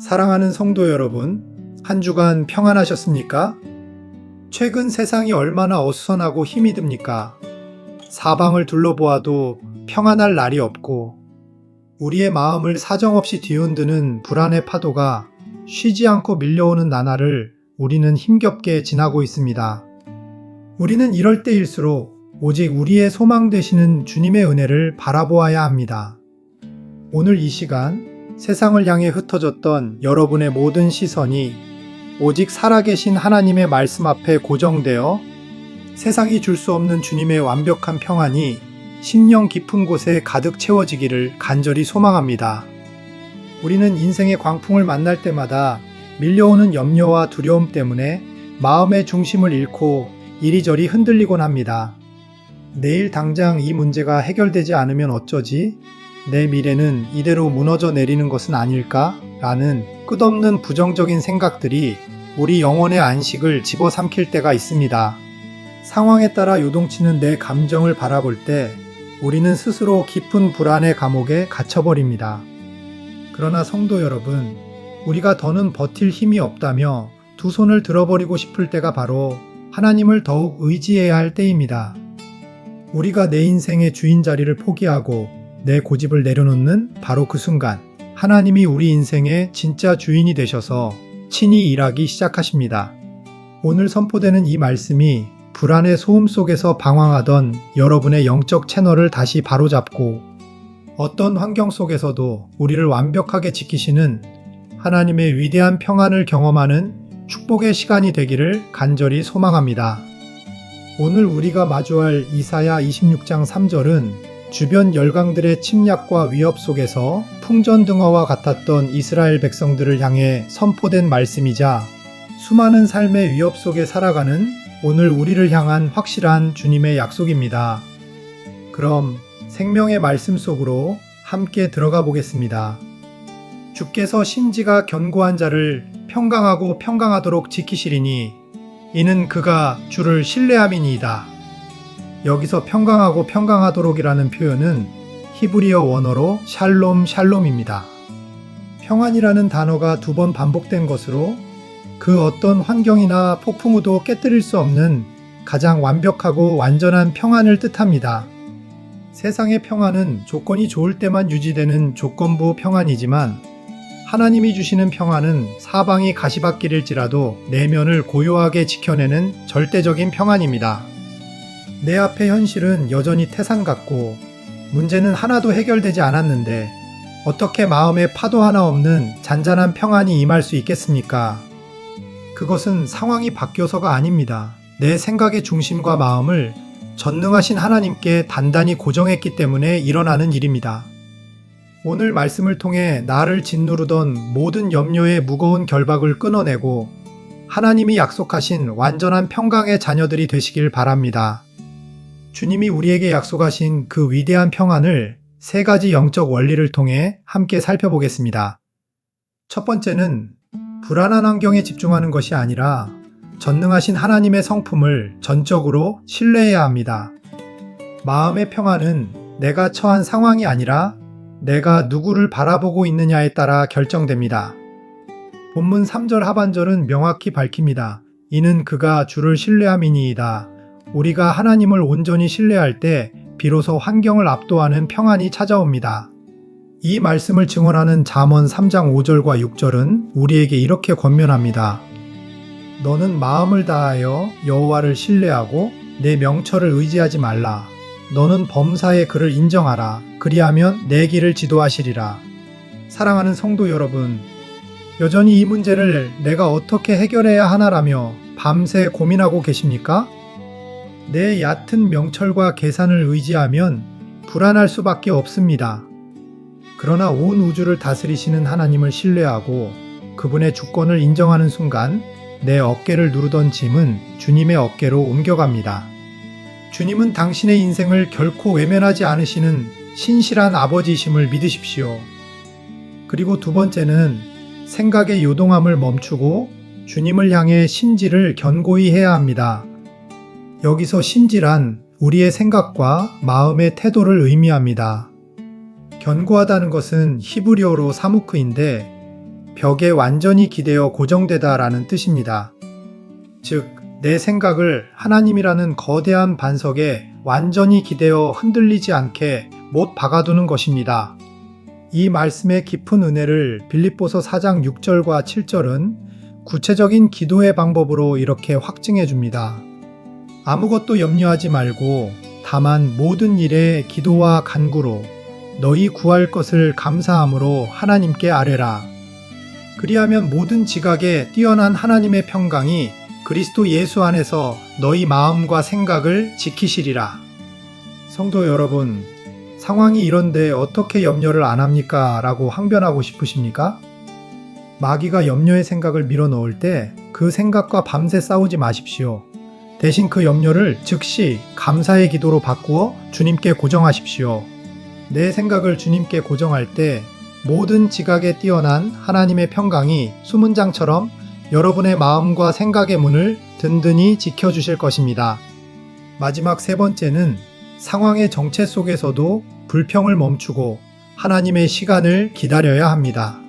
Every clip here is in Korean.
사랑하는 성도 여러분, 한 주간 평안하셨습니까? 최근 세상이 얼마나 어수선하고 힘이 듭니까? 사방을 둘러보아도 평안할 날이 없고 우리의 마음을 사정없이 뒤흔드는 불안의 파도가 쉬지 않고 밀려오는 나날을 우리는 힘겹게 지나고 있습니다. 우리는 이럴 때일수록 오직 우리의 소망 되시는 주님의 은혜를 바라보아야 합니다. 오늘 이 시간 세상을 향해 흩어졌던 여러분의 모든 시선이 오직 살아계신 하나님의 말씀 앞에 고정되어 세상이 줄 수 없는 주님의 완벽한 평안이 심령 깊은 곳에 가득 채워지기를 간절히 소망합니다. 우리는 인생의 광풍을 만날 때마다 밀려오는 염려와 두려움 때문에 마음의 중심을 잃고 이리저리 흔들리곤 합니다. 내일 당장 이 문제가 해결되지 않으면 어쩌지? 내 미래는 이대로 무너져 내리는 것은 아닐까? 라는 끝없는 부정적인 생각들이 우리 영혼의 안식을 집어삼킬 때가 있습니다. 상황에 따라 요동치는 내 감정을 바라볼 때 우리는 스스로 깊은 불안의 감옥에 갇혀버립니다. 그러나 성도 여러분, 우리가 더는 버틸 힘이 없다며 두 손을 들어버리고 싶을 때가 바로 하나님을 더욱 의지해야 할 때입니다. 우리가 내 인생의 주인 자리를 포기하고 내 고집을 내려놓는 바로 그 순간 하나님이 우리 인생의 진짜 주인이 되셔서 친히 일하기 시작하십니다. 오늘 선포되는 이 말씀이 불안의 소음 속에서 방황하던 여러분의 영적 채널을 다시 바로잡고 어떤 환경 속에서도 우리를 완벽하게 지키시는 하나님의 위대한 평안을 경험하는 축복의 시간이 되기를 간절히 소망합니다. 오늘 우리가 마주할 이사야 26장 3절은 주변 열강들의 침략과 위협 속에서 풍전등화와 같았던 이스라엘 백성들을 향해 선포된 말씀이자 수많은 삶의 위협 속에 살아가는 오늘 우리를 향한 확실한 주님의 약속입니다. 그럼 생명의 말씀 속으로 함께 들어가 보겠습니다. 주께서 신지가 견고한 자를 평강하고 평강하도록 지키시리니 이는 그가 주를 신뢰함이니이다. 여기서 평강하고 평강하도록이라는 표현은 히브리어 원어로 샬롬 샬롬입니다. 평안이라는 단어가 2번 반복된 것으로 그 어떤 환경이나 폭풍우도 깨뜨릴 수 없는 가장 완벽하고 완전한 평안을 뜻합니다. 세상의 평안은 조건이 좋을 때만 유지되는 조건부 평안이지만 하나님이 주시는 평안은 사방이 가시밭길일지라도 내면을 고요하게 지켜내는 절대적인 평안입니다. 내 앞의 현실은 여전히 태산 같고 문제는 하나도 해결되지 않았는데 어떻게 마음에 파도 하나 없는 잔잔한 평안이 임할 수 있겠습니까? 그것은 상황이 바뀌어서가 아닙니다. 내 생각의 중심과 마음을 전능하신 하나님께 단단히 고정했기 때문에 일어나는 일입니다. 오늘 말씀을 통해 나를 짓누르던 모든 염려의 무거운 결박을 끊어내고 하나님이 약속하신 완전한 평강의 자녀들이 되시길 바랍니다. 주님이 우리에게 약속하신 그 위대한 평안을 3가지 영적 원리를 통해 함께 살펴보겠습니다. 첫 번째는 불안한 환경에 집중하는 것이 아니라 전능하신 하나님의 성품을 전적으로 신뢰해야 합니다. 마음의 평안은 내가 처한 상황이 아니라 내가 누구를 바라보고 있느냐에 따라 결정됩니다. 본문 3절 하반절은 명확히 밝힙니다. 이는 그가 주를 신뢰함이니이다. 우리가 하나님을 온전히 신뢰할 때 비로소 환경을 압도하는 평안이 찾아옵니다. 이 말씀을 증언하는 잠언 3장 5절과 6절은 우리에게 이렇게 권면합니다. 너는 마음을 다하여 여호와를 신뢰하고 내 명철을 의지하지 말라. 너는 범사의 그를 인정하라. 그리하면 내 길을 지도하시리라. 사랑하는 성도 여러분, 여전히 이 문제를 내가 어떻게 해결해야 하나라며 밤새 고민하고 계십니까? 내 얕은 명철과 계산을 의지하면 불안할 수밖에 없습니다. 그러나 온 우주를 다스리시는 하나님을 신뢰하고 그분의 주권을 인정하는 순간 내 어깨를 누르던 짐은 주님의 어깨로 옮겨갑니다. 주님은 당신의 인생을 결코 외면하지 않으시는 신실한 아버지이심을 믿으십시오. 그리고 두 번째는 생각의 요동함을 멈추고 주님을 향해 신지를 견고히 해야 합니다. 여기서 신지란 우리의 생각과 마음의 태도를 의미합니다. 견고하다는 것은 히브리어로 사무크인데 벽에 완전히 기대어 고정되다라는 뜻입니다. 즉, 내 생각을 하나님이라는 거대한 반석에 완전히 기대어 흔들리지 않게 못 박아두는 것입니다. 이 말씀의 깊은 은혜를 빌립보서 4장 6절과 7절은 구체적인 기도의 방법으로 이렇게 확증해 줍니다. 아무것도 염려하지 말고 다만 모든 일에 기도와 간구로 너희 구할 것을 감사함으로 하나님께 아뢰라. 그리하면 모든 지각에 뛰어난 하나님의 평강이 그리스도 예수 안에서 너희 마음과 생각을 지키시리라. 성도 여러분, 상황이 이런데 어떻게 염려를 안 합니까? 라고 항변하고 싶으십니까? 마귀가 염려의 생각을 밀어넣을 때 그 생각과 밤새 싸우지 마십시오. 대신 그 염려를 즉시 감사의 기도로 바꾸어 주님께 고정하십시오. 내 생각을 주님께 고정할 때 모든 지각에 뛰어난 하나님의 평강이 수문장처럼 여러분의 마음과 생각의 문을 든든히 지켜주실 것입니다. 마지막 세 번째는 상황의 정체 속에서도 불평을 멈추고 하나님의 시간을 기다려야 합니다.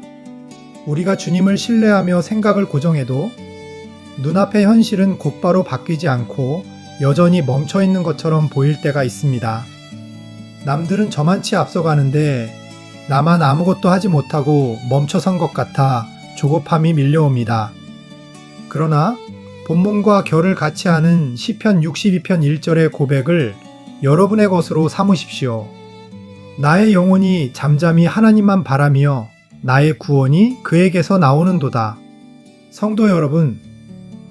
우리가 주님을 신뢰하며 생각을 고정해도 눈앞의 현실은 곧바로 바뀌지 않고 여전히 멈춰 있는 것처럼 보일 때가 있습니다. 남들은 저만치 앞서가는데 나만 아무것도 하지 못하고 멈춰선 것 같아 조급함이 밀려옵니다. 그러나 본문과 결을 같이 하는 시편 62편 1절의 고백을 여러분의 것으로 삼으십시오. 나의 영혼이 잠잠히 하나님만 바라며 나의 구원이 그에게서 나오는도다. 성도 여러분,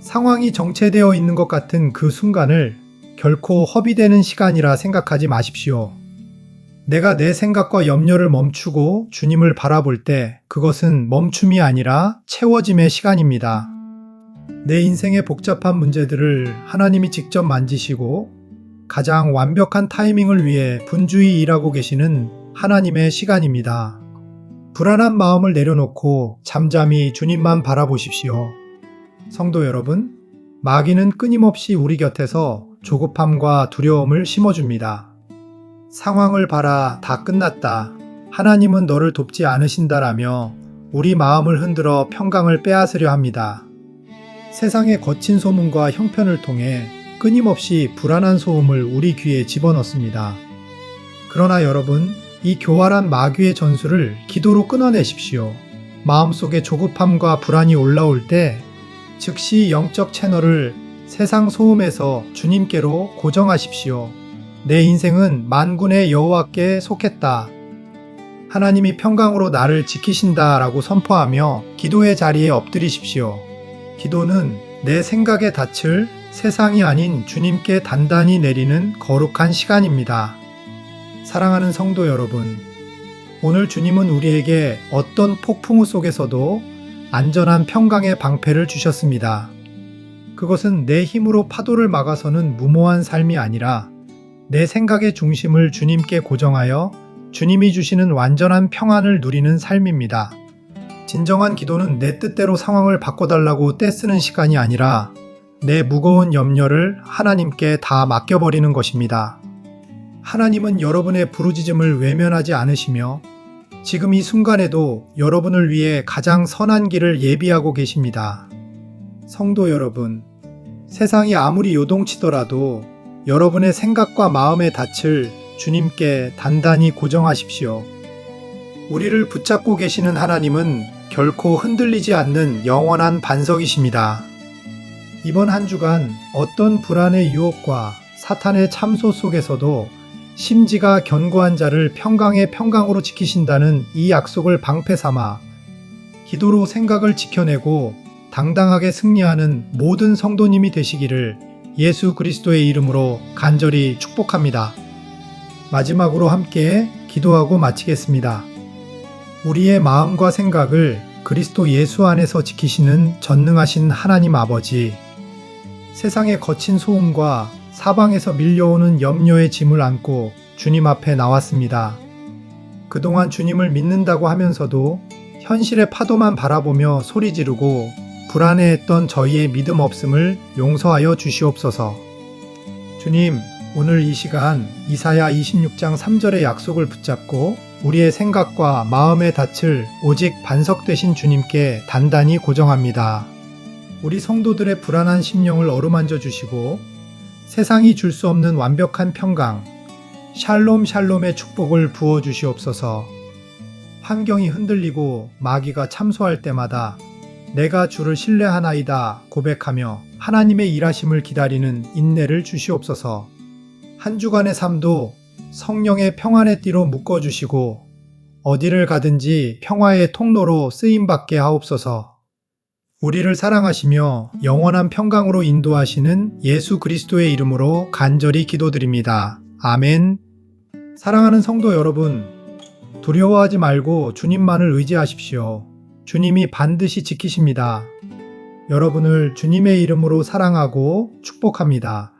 상황이 정체되어 있는 것 같은 그 순간을 결코 허비되는 시간이라 생각하지 마십시오. 내가 내 생각과 염려를 멈추고 주님을 바라볼 때 그것은 멈춤이 아니라 채워짐의 시간입니다. 내 인생의 복잡한 문제들을 하나님이 직접 만지시고 가장 완벽한 타이밍을 위해 분주히 일하고 계시는 하나님의 시간입니다. 불안한 마음을 내려놓고 잠잠히 주님만 바라보십시오. 성도 여러분, 마귀는 끊임없이 우리 곁에서 조급함과 두려움을 심어줍니다. 상황을 봐라, 다 끝났다. 하나님은 너를 돕지 않으신다라며 우리 마음을 흔들어 평강을 빼앗으려 합니다. 세상의 거친 소문과 형편을 통해 끊임없이 불안한 소음을 우리 귀에 집어넣습니다. 그러나 여러분, 이 교활한 마귀의 전술을 기도로 끊어내십시오. 마음속에 조급함과 불안이 올라올 때 즉시 영적 채널을 세상 소음에서 주님께로 고정하십시오. 내 인생은 만군의 여호와께 속했다. 하나님이 평강으로 나를 지키신다라고 선포하며 기도의 자리에 엎드리십시오. 기도는 내 생각에 닻을 세상이 아닌 주님께 단단히 내리는 거룩한 시간입니다. 사랑하는 성도 여러분, 오늘 주님은 우리에게 어떤 폭풍우 속에서도 안전한 평강의 방패를 주셨습니다. 그것은 내 힘으로 파도를 막아서는 무모한 삶이 아니라 내 생각의 중심을 주님께 고정하여 주님이 주시는 완전한 평안을 누리는 삶입니다. 진정한 기도는 내 뜻대로 상황을 바꿔달라고 떼쓰는 시간이 아니라 내 무거운 염려를 하나님께 다 맡겨버리는 것입니다. 하나님은 여러분의 부르짖음을 외면하지 않으시며 지금 이 순간에도 여러분을 위해 가장 선한 길을 예비하고 계십니다. 성도 여러분, 세상이 아무리 요동치더라도 여러분의 생각과 마음의 닻을 주님께 단단히 고정하십시오. 우리를 붙잡고 계시는 하나님은 결코 흔들리지 않는 영원한 반석이십니다. 이번 한 주간 어떤 불안의 유혹과 사탄의 참소 속에서도 심지가 견고한 자를 평강의 평강으로 지키신다는 이 약속을 방패 삼아 기도로 생각을 지켜내고 당당하게 승리하는 모든 성도님이 되시기를 예수 그리스도의 이름으로 간절히 축복합니다. 마지막으로 함께 기도하고 마치겠습니다. 우리의 마음과 생각을 그리스도 예수 안에서 지키시는 전능하신 하나님 아버지, 세상의 거친 소음과 사방에서 밀려오는 염려의 짐을 안고 주님 앞에 나왔습니다. 그동안 주님을 믿는다고 하면서도 현실의 파도만 바라보며 소리 지르고 불안해했던 저희의 믿음 없음을 용서하여 주시옵소서. 주님, 오늘 이 시간 이사야 26장 3절의 약속을 붙잡고 우리의 생각과 마음의 닻을 오직 반석 되신 주님께 단단히 고정합니다. 우리 성도들의 불안한 심령을 어루만져 주시고 세상이 줄 수 없는 완벽한 평강, 샬롬 샬롬의 축복을 부어 주시옵소서. 환경이 흔들리고 마귀가 참소할 때마다 내가 주를 신뢰하나이다 고백하며 하나님의 일하심을 기다리는 인내를 주시옵소서. 한 주간의 삶도 성령의 평안의 띠로 묶어주시고 어디를 가든지 평화의 통로로 쓰임받게 하옵소서. 우리를 사랑하시며 영원한 평강으로 인도하시는 예수 그리스도의 이름으로 간절히 기도드립니다. 아멘. 사랑하는 성도 여러분, 두려워하지 말고 주님만을 의지하십시오. 주님이 반드시 지키십니다. 여러분을 주님의 이름으로 사랑하고 축복합니다.